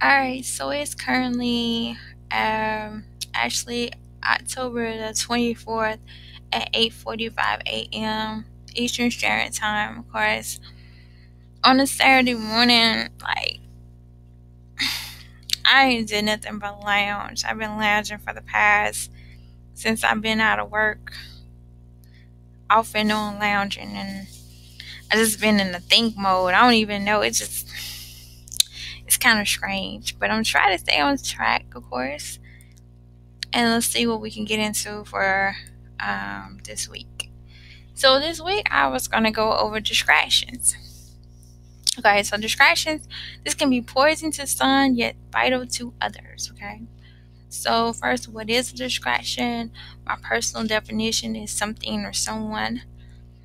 Alright, so it's currently actually October the 24th at 8:45 a.m. Eastern Standard Time, of course. On a Saturday morning, like I ain't did nothing but lounge. I've been lounging for the past since I've been out of work, off and on lounging, and I just been in the think mode. I don't even know. It's kind of strange, but I'm trying to stay on track, of course. And let's see what we can get into for this week. So this week I was gonna go over distractions. Okay, so distractions, this can be poison to some yet vital to others. Okay, so first, what is a distraction? My personal definition is something or someone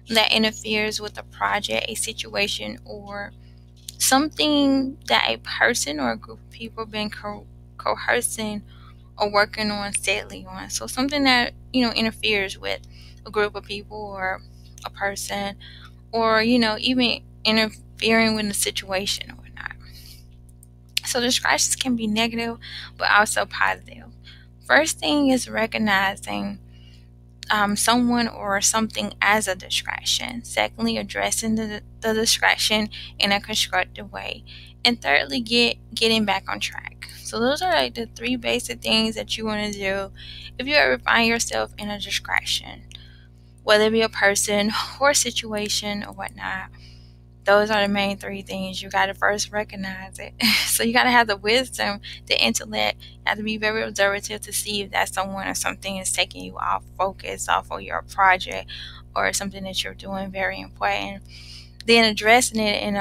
that interferes with a project, a situation, or something that a person or a group of people been coercing or working on steadily on. So something that interferes with a group of people or a person, or even interfering with the situation or whatnot. So distractions can be negative, but also positive. First thing is recognizing someone or something as a distraction. Secondly, addressing the distraction in a constructive way. And thirdly, getting back on track. So those are like the three basic things that you want to do if you ever find yourself in a distraction, whether it be a person or a situation or whatnot. Those are the main three things. You got to first recognize it. So you got to have the wisdom, the intellect. You have to be very observative to see if that someone or something is taking you off focus, off of your project, or something that you're doing very important. Then addressing it in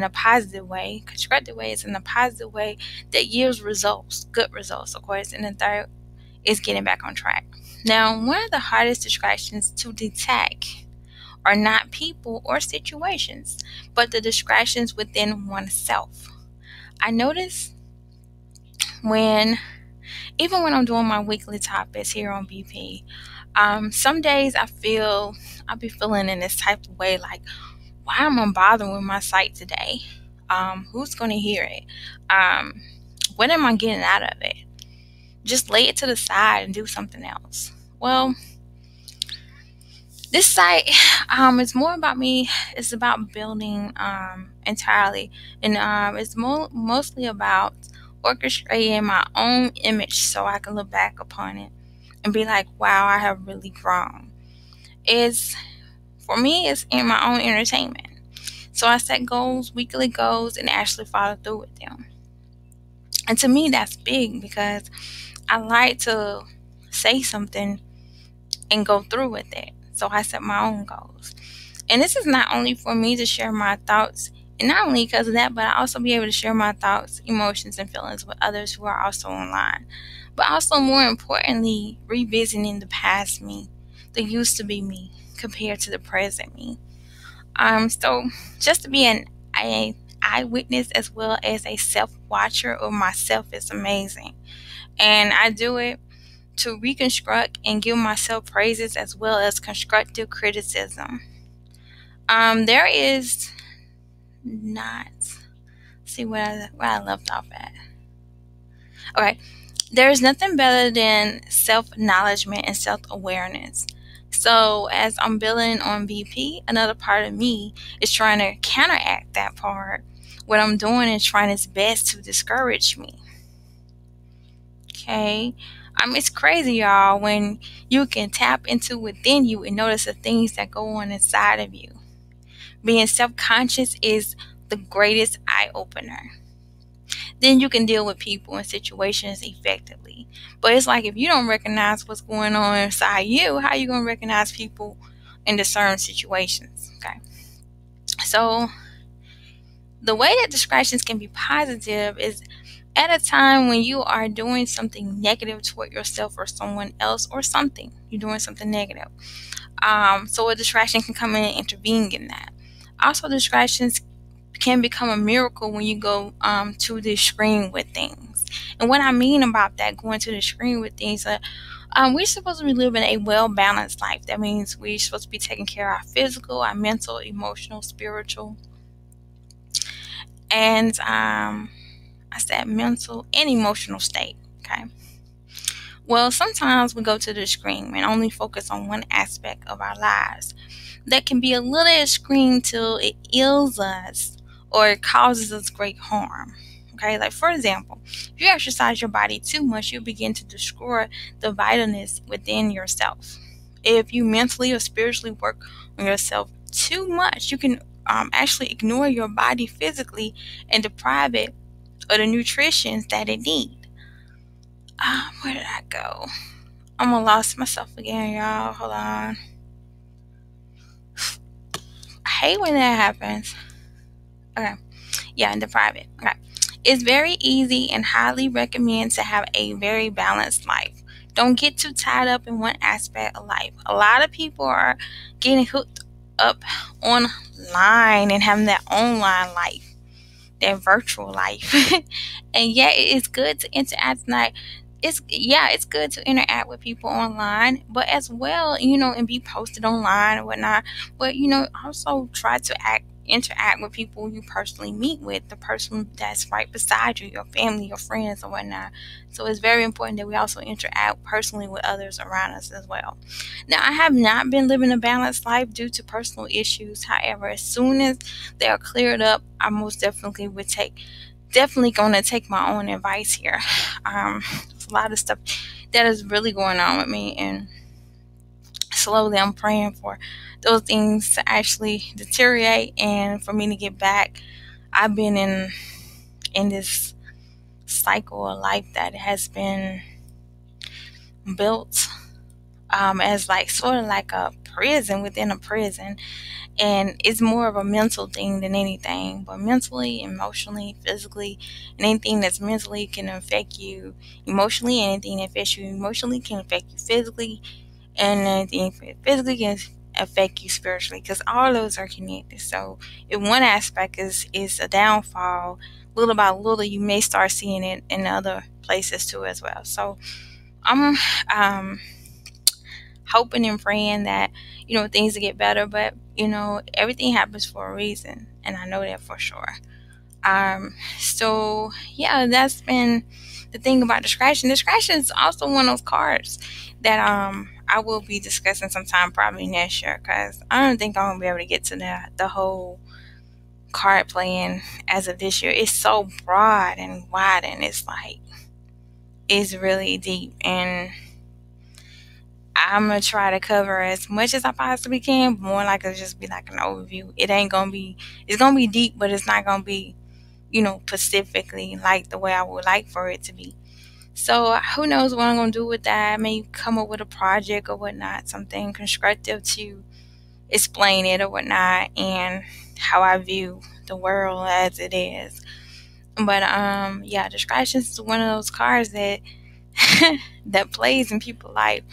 a positive way, constructive way is in a positive way that yields results, good results, of course. And the third is getting back on track. Now, one of the hardest distractions to detect are not people or situations, but the distractions within oneself. I notice when, even when I'm doing my weekly topics here on BP, some days I'll be feeling in this type of way, like, why am I bothering with my site today? Who's going to hear it? What am I getting out of it? Just lay it to the side and do something else. Well, this site is more about me. It's about building entirely, and it's mostly about orchestrating my own image so I can look back upon it and be like, wow, I have really grown. It's For me, it's in my own entertainment. So I set goals, weekly goals, and actually follow through with them. And to me, that's big because I like to say something and go through with it. So I set my own goals. And this is not only for me to share my thoughts, and not only because of that, but I also be able to share my thoughts, emotions, and feelings with others who are also online. But also, more importantly, revisiting the past me, the used to be me, compared to the present me. So just to be an eyewitness as well as a self watcher of myself is amazing, and I do it to reconstruct and give myself praises as well as constructive criticism. There is not see where I left off at. Okay, there is nothing better than self acknowledgement and self awareness. So as I'm building on BP, another part of me is trying to counteract that part. What I'm doing is trying its best to discourage me. Okay. It's crazy, y'all, when you can tap into within you and notice the things that go on inside of you. Being self conscious is the greatest eye opener. Then you can deal with people and situations effectively. But it's like if you don't recognize what's going on inside you, how are you going to recognize people in certain situations? Okay. So the way that distractions can be positive is at a time when you are doing something negative toward yourself or someone else or something. You're doing something negative. So a distraction can come in and intervene in that. Also, distractions can become a miracle when you go to the screen with things. And what I mean about that, going to the screen with things, we're supposed to be living a well-balanced life. That means we're supposed to be taking care of our physical, our mental, emotional, spiritual. And I That's that mental and emotional state. Okay. Well, sometimes we go to the extreme and only focus on one aspect of our lives. That can be a little extreme till it ills us or it causes us great harm. Okay, like for example, if you exercise your body too much, you begin to destroy the vitalness within yourself. If you mentally or spiritually work on yourself too much, you can actually ignore your body physically and deprive it of the nutrition that it needs. Where did I go? I'm gonna lost myself again, y'all. Hold on. I hate when that happens. Okay. Yeah, and deprive it. Okay. It's very easy and highly recommend to have a very balanced life. Don't get too tied up in one aspect of life. A lot of people are getting hooked up online and having that online life, their virtual life. And yeah, it's good to interact. Like it's good to interact with people online, but as well, and be posted online and whatnot. But also try to interact with people you personally meet with, the person that's right beside you, your family, your friends, or whatnot. So it's very important that we also interact personally with others around us as well. Now, I have not been living a balanced life due to personal issues. However, as soon as they are cleared up, I most definitely going to take my own advice here. There's a lot of stuff that is really going on with me, and slowly I'm praying for those things to actually deteriorate and for me to get back. I've been in this cycle of life that has been built as like sort of like a prison within a prison, and it's more of a mental thing than anything. But mentally, emotionally, physically, and anything that's mentally can affect you emotionally, anything that affects you emotionally can affect you physically, and anything physically can affect you spiritually, because all those are connected. So if one aspect is a downfall, little by little you may start seeing it in other places too as well. So I'm hoping and praying that things will get better, but everything happens for a reason, and I know that for sure. So yeah, that's been the thing about distraction. Distraction is also one of those cards that I will be discussing sometime probably next year, because I don't think I'm gonna be able to get to the whole card playing as of this year. It's so broad and wide, and it's really deep, and I'm gonna try to cover as much as I possibly can. But more like it'll just be like an overview. It's gonna be deep, but it's not gonna be specifically like the way I would like for it to be. So who knows what I'm gonna do with that? I may come up with a project or whatnot, something constructive to explain it or whatnot, and how I view the world as it is. But yeah, distractions is one of those cards that that plays in people's life,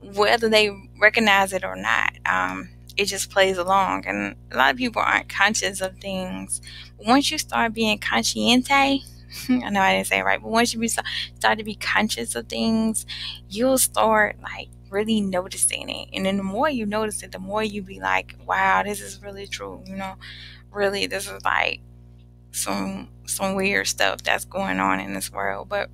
whether they recognize it or not. It just plays along, and a lot of people aren't conscious of things. Once you start being consciente, I know I didn't say it right, but once you start to be conscious of things, you'll start like really noticing it. And then the more you notice it, the more you be like, wow, this is really true. Really, this is like some weird stuff that's going on in this world. But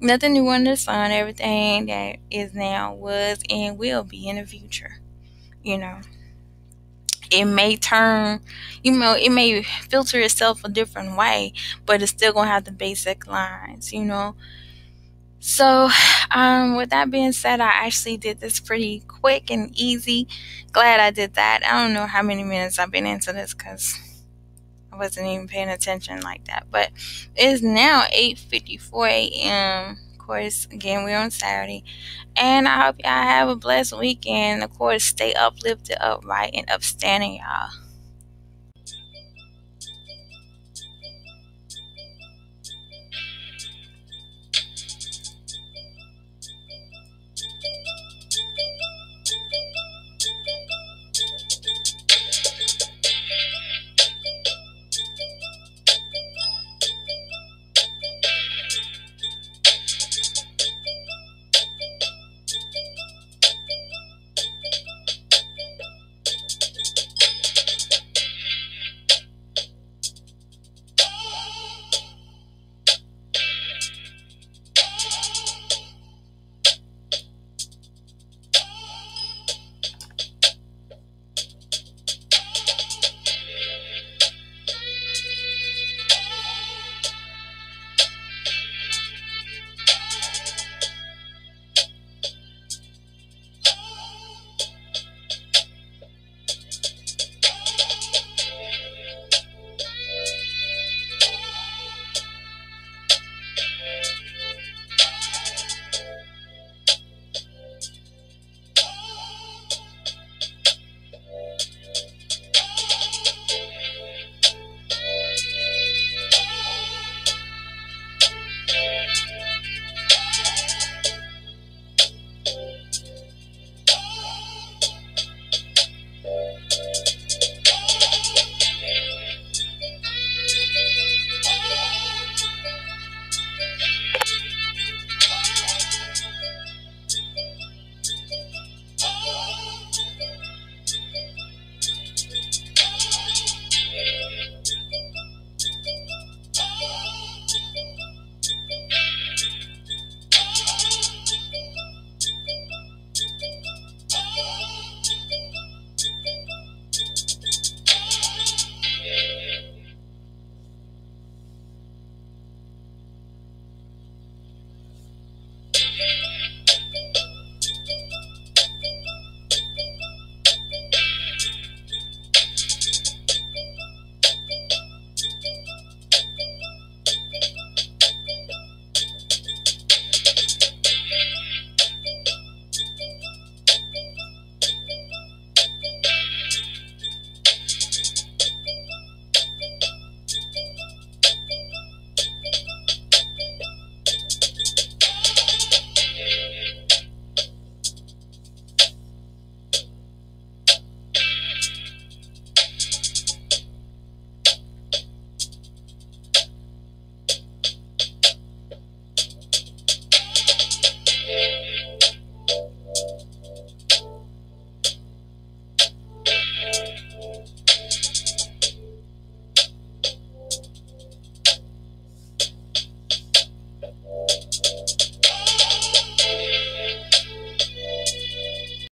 nothing new under the sun. Everything that is now was and will be in the future. You know, it may turn, it may filter itself a different way, but it's still gonna have the basic lines. So, with that being said, I actually did this pretty quick and easy. Glad I did that. I don't know how many minutes I've been into this, because I wasn't even paying attention like that. But it is now 8:54 a.m. Of course, again, we're on Saturday. And I hope y'all have a blessed weekend. Of course, stay uplifted, upright, and upstanding, y'all.